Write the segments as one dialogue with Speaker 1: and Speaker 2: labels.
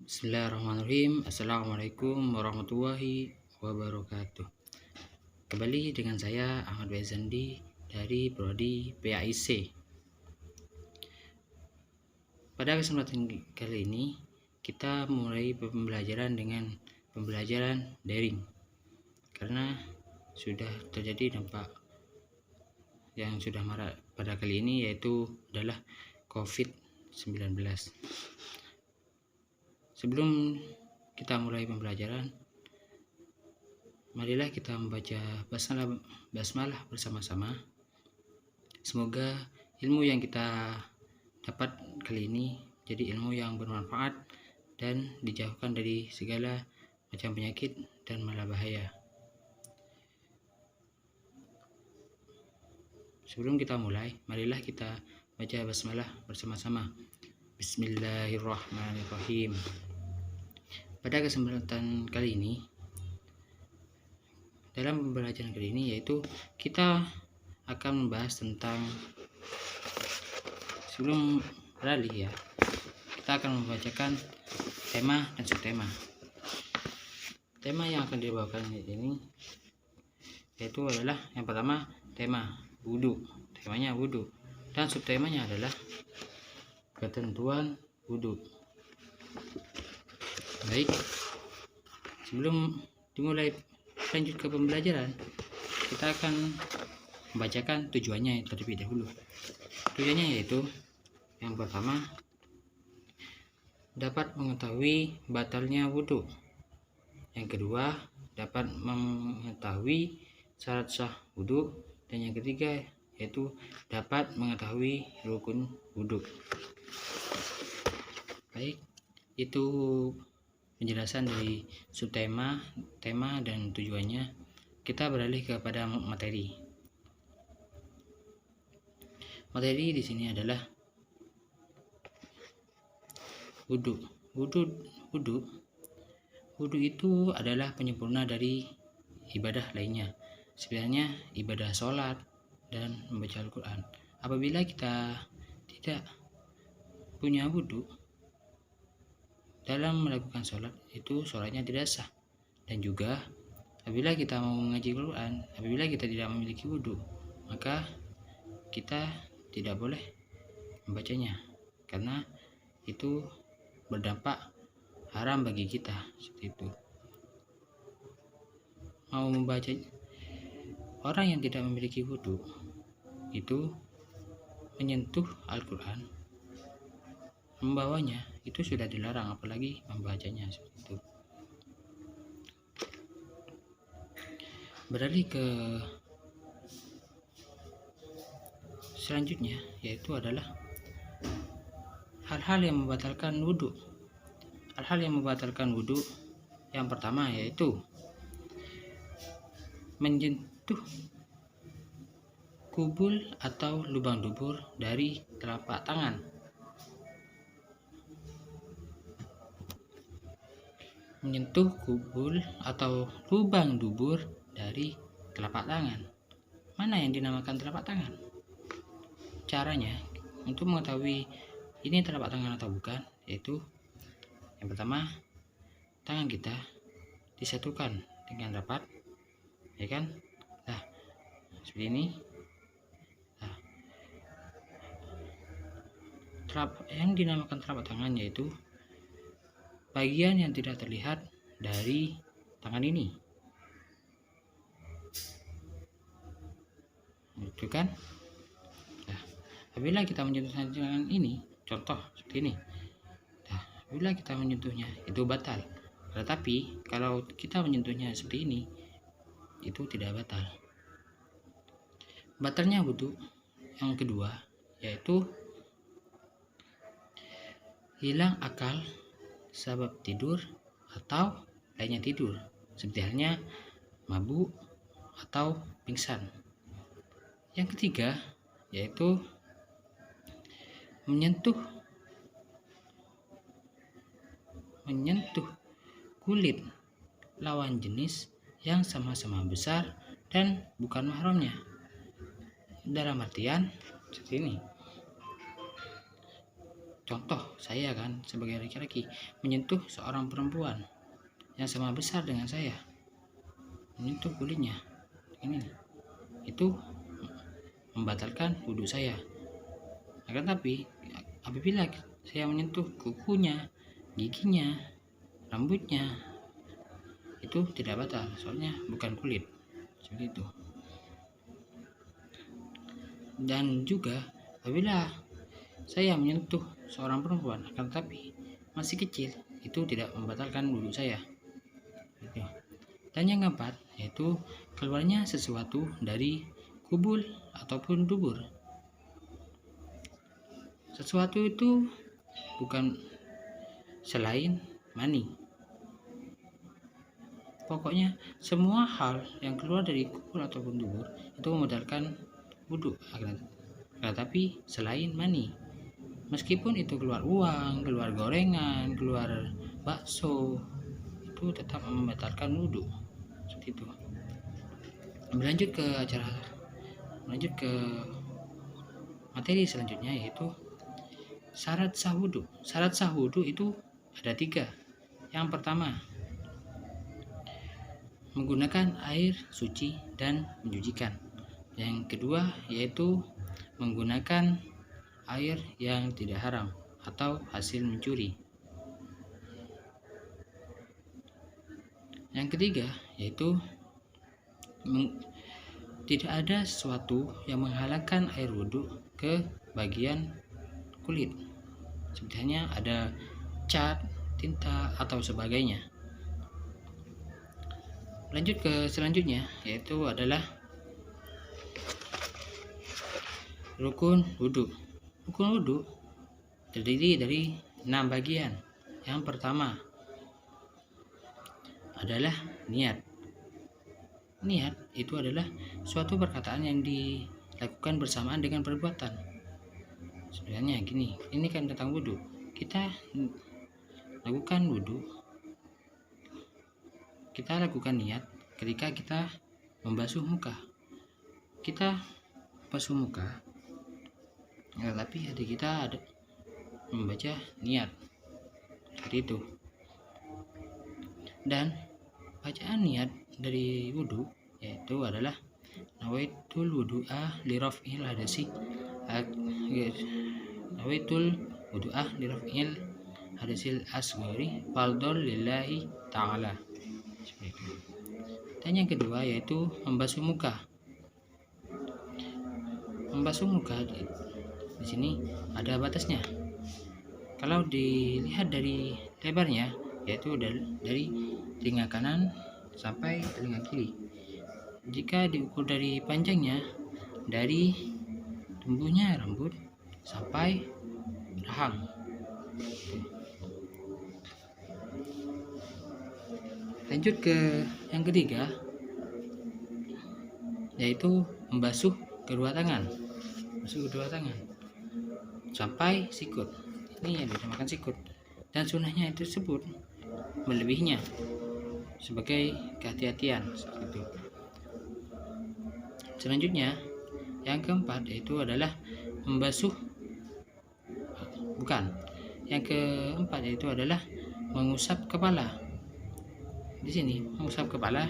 Speaker 1: Bismillahirrahmanirrahim. Assalamualaikum warahmatullahi wabarakatuh. Kembali dengan saya Ahmad Bezandi dari Prodi PAIC. Pada kesempatan kali ini kita mulai pembelajaran dengan pembelajaran daring karena sudah terjadi dampak yang sudah marak pada kali ini, yaitu adalah COVID-19. Sebelum kita mulai pembelajaran, marilah kita membaca basmalah bersama-sama. Semoga ilmu yang kita dapat kali ini jadi ilmu yang bermanfaat dan dijauhkan dari segala macam penyakit dan malapetaka. Sebelum kita mulai, marilah kita baca basmalah bersama-sama. Bismillahirrahmanirrahim. Pada kesempatan kali ini, dalam pembelajaran kali ini, yaitu kita akan membahas tentang, sebelum beralih ya, kita akan membacakan tema dan subtema. Tema yang akan dibawakan ini yaitu adalah yang pertama tema wudhu, temanya wudhu, dan subtemanya adalah ketentuan wudhu. Baik, sebelum dimulai lanjut ke pembelajaran, kita akan membacakan tujuannya terlebih dahulu. Tujuannya yaitu yang pertama, dapat mengetahui batalnya wudhu. Yang kedua, dapat mengetahui syarat sah wudhu. Dan yang ketiga yaitu dapat mengetahui rukun wudhu. Baik, itu penjelasan dari subtema, tema, dan tujuannya. Kita beralih kepada materi. Materi di sini adalah wudhu. Wudhu itu adalah penyempurna dari ibadah lainnya, sebenarnya ibadah sholat dan membaca Al-Quran. Apabila kita tidak punya wudhu dalam melakukan sholat, itu sholatnya tidak sah. Dan juga apabila kita mau mengaji Al-Quran, apabila kita tidak memiliki wudhu, maka kita tidak boleh membacanya, karena itu berdampak haram bagi kita. Seperti itu. Mau membaca, orang yang tidak memiliki wudhu itu menyentuh Al-Quran, membawanya, itu sudah dilarang, apalagi membacanya. Seperti itu. Beralih ke selanjutnya, yaitu adalah hal-hal yang membatalkan wudhu. Hal-hal yang membatalkan wudhu yang pertama yaitu menyentuh kubul atau lubang dubur dari telapak tangan. Menyentuh kubul atau lubang dubur dari telapak tangan. Mana yang dinamakan telapak tangan? Caranya untuk mengetahui ini telapak tangan atau bukan, yaitu yang pertama, tangan kita disatukan dengan rapat, ya kan? Nah, seperti ini. Nah, yang dinamakan telapak tangan yaitu bagian yang tidak terlihat dari tangan ini. Itu kan? Nah, apabila kita menyentuh tangan ini, contoh seperti ini. Nah, apabila kita menyentuhnya itu batal. Tetapi kalau kita menyentuhnya seperti ini, itu tidak batal. Batalnya wudhu yang kedua yaitu hilang akal sebab tidur atau lainnya tidur, seperti halnya mabuk atau pingsan. Yang ketiga yaitu menyentuh kulit lawan jenis yang sama-sama besar dan bukan mahramnya. Dalam artian seperti ini. contoh saya kan sebagai laki-laki menyentuh seorang perempuan yang sama besar dengan saya, menyentuh kulitnya ini, itu membatalkan wudhu saya. Akan tapi apabila saya menyentuh kukunya, giginya, rambutnya, itu tidak batal, soalnya bukan kulit, seperti itu. Dan juga apabila saya menyentuh seorang perempuan akan tapi masih kecil, itu tidak membatalkan wudhu saya. Dan yang keempat yaitu keluarnya sesuatu dari kubul ataupun dubur. Sesuatu itu bukan selain mani. Pokoknya semua hal yang keluar dari kubul ataupun dubur itu membatalkan wudhu. Tapi selain mani, meskipun itu keluar uang, keluar gorengan, keluar bakso, itu tetap membatalkan wudhu. Seperti itu. Lanjut ke materi selanjutnya yaitu syarat sah wudhu. Syarat sah wudhu itu ada 3. Yang pertama, menggunakan air suci dan mencucikan. Yang kedua yaitu menggunakan air yang tidak haram atau hasil mencuri. Yang ketiga yaitu tidak ada sesuatu yang menghalangkan air wudhu ke bagian kulit, sebenarnya ada cat, tinta atau sebagainya. Lanjut ke selanjutnya yaitu adalah rukun wudhu. Rukun wudhu terdiri dari 6 bagian. Yang pertama adalah niat. Niat itu adalah suatu perkataan yang dilakukan bersamaan dengan perbuatan. Sebenarnya gini, ini kan tentang wudhu. Kita lakukan wudhu, kita lakukan niat ketika kita membasuh muka. Kita basuh muka, tapi hati kita ada membaca niat, seperti itu. Dan bacaan niat dari wudhu yaitu adalah nawaitul wudu'a liraf'il hadasi, nawaitul wudu'ah liraf'il hadasil asghari fardhon lillahi ta'ala. Dan yang kedua yaitu membasuh muka. Membasuh muka di sini ada batasnya. Kalau dilihat dari lebarnya yaitu dari telinga kanan sampai telinga kiri. Jika diukur dari panjangnya dari tumbuhnya rambut sampai rahang. Lanjut ke yang ketiga yaitu membasuh kedua tangan. Membasuh kedua tangan sampai sikut. Ini yang dinamakan sikut. Dan sunnahnya itu tersebut melebihinya sebagai kehati-hatian seperti itu. Selanjutnya yang keempat yaitu adalah yang keempat yaitu adalah mengusap kepala. Di sini mengusap kepala,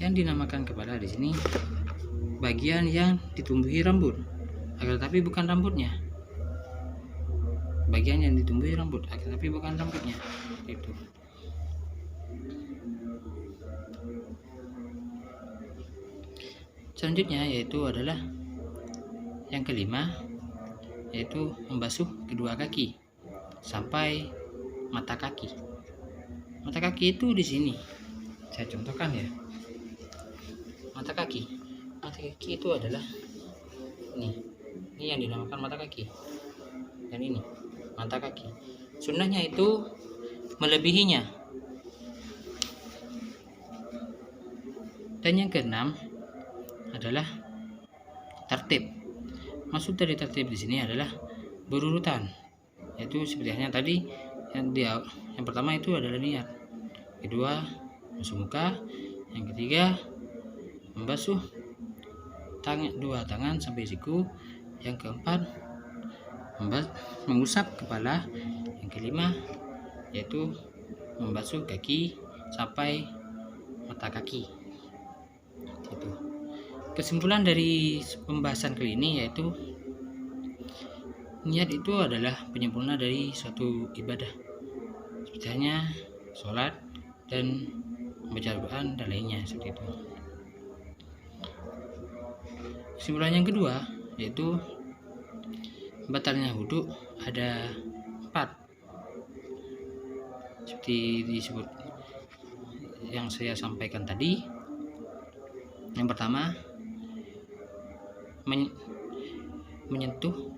Speaker 1: yang dinamakan kepala di sini bagian yang ditumbuhi rambut, akan tetapi bukan rambutnya. Bagian yang ditumbuhi rambut, akan tetapi bukan rambutnya. Itu. Selanjutnya yaitu adalah yang kelima yaitu membasuh kedua kaki sampai mata kaki. Mata kaki itu di sini. Saya contohkan ya. Mata kaki itu adalah ini yang dinamakan mata kaki. Dan ini mata kaki. Sunnahnya itu melebihinya. Dan yang keenam adalah tertib. Maksud dari tertib di sini adalah berurutan. Yaitu seperti yang tadi yang pertama itu adalah niat. Kedua, membasuh muka. Yang ketiga, membasuh dua tangan sampai siku. Yang keempat, mengusap kepala. Yang kelima yaitu membasuh kaki sampai mata kaki. Itu. Kesimpulan dari pembahasan kali ini yaitu niat itu adalah penyempurna dari suatu ibadah, seperti hanya sholat dan membaca Al-Quran dan lainnya seperti itu. Kesimpulan yang kedua yaitu batalnya wudhu ada 4, seperti disebut yang saya sampaikan tadi. Yang pertama, menyentuh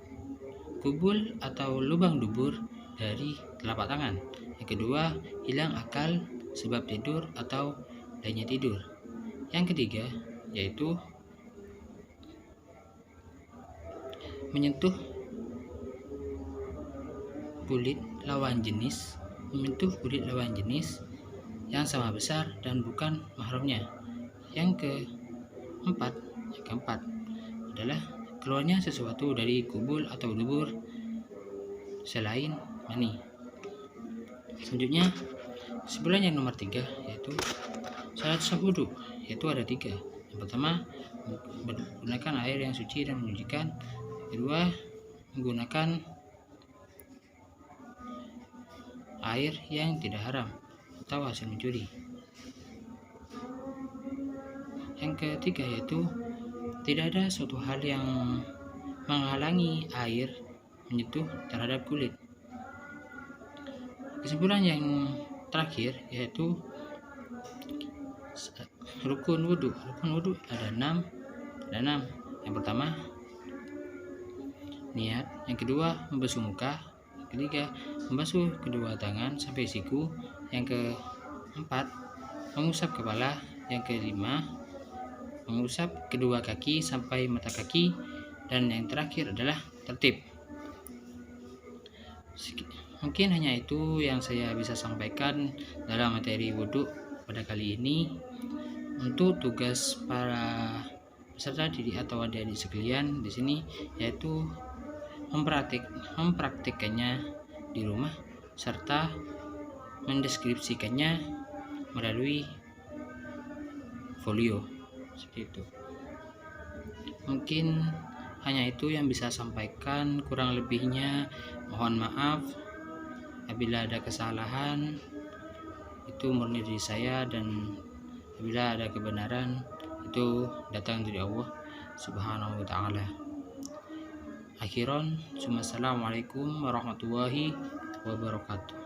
Speaker 1: kubul atau lubang dubur dari telapak tangan. Yang kedua, hilang akal sebab tidur atau lainnya tidur. Yang ketiga yaitu menyentuh kulit lawan jenis yang sama besar dan bukan mahramnya. Yang keempat adalah keluarnya sesuatu dari kubul atau dubur selain mani. Selanjutnya, kesimpulan yang nomor 3 yaitu syarat sah wudu, yaitu ada 3. Yang pertama, menggunakan air yang suci dan menyucikan. Kedua, menggunakan air yang tidak haram atau hasil mencuri. Yang ketiga yaitu tidak ada suatu hal yang menghalangi air menyentuh terhadap kulit. Kesimpulan yang terakhir yaitu rukun wudhu. Ada 6. Yang pertama, niat. Yang kedua, membasuh muka. Yang ketiga, membasuh kedua tangan sampai siku. Yang keempat, mengusap kepala. Yang kelima, mengusap kedua kaki sampai mata kaki. Dan yang terakhir adalah tertib. Mungkin hanya itu yang saya bisa sampaikan dalam materi wudhu pada kali ini. Untuk tugas para peserta didik atau adik-adik sekalian di sini yaitu mempraktikkannya di rumah serta mendeskripsikannya melalui folio seperti itu. Mungkin hanya itu yang bisa sampaikan, kurang lebihnya mohon maaf. Apabila ada kesalahan itu murni dari saya, dan apabila ada kebenaran itu datang dari Allah Subhanahu wa ta'ala. Akhiran, assalamualaikum warahmatullahi wabarakatuh.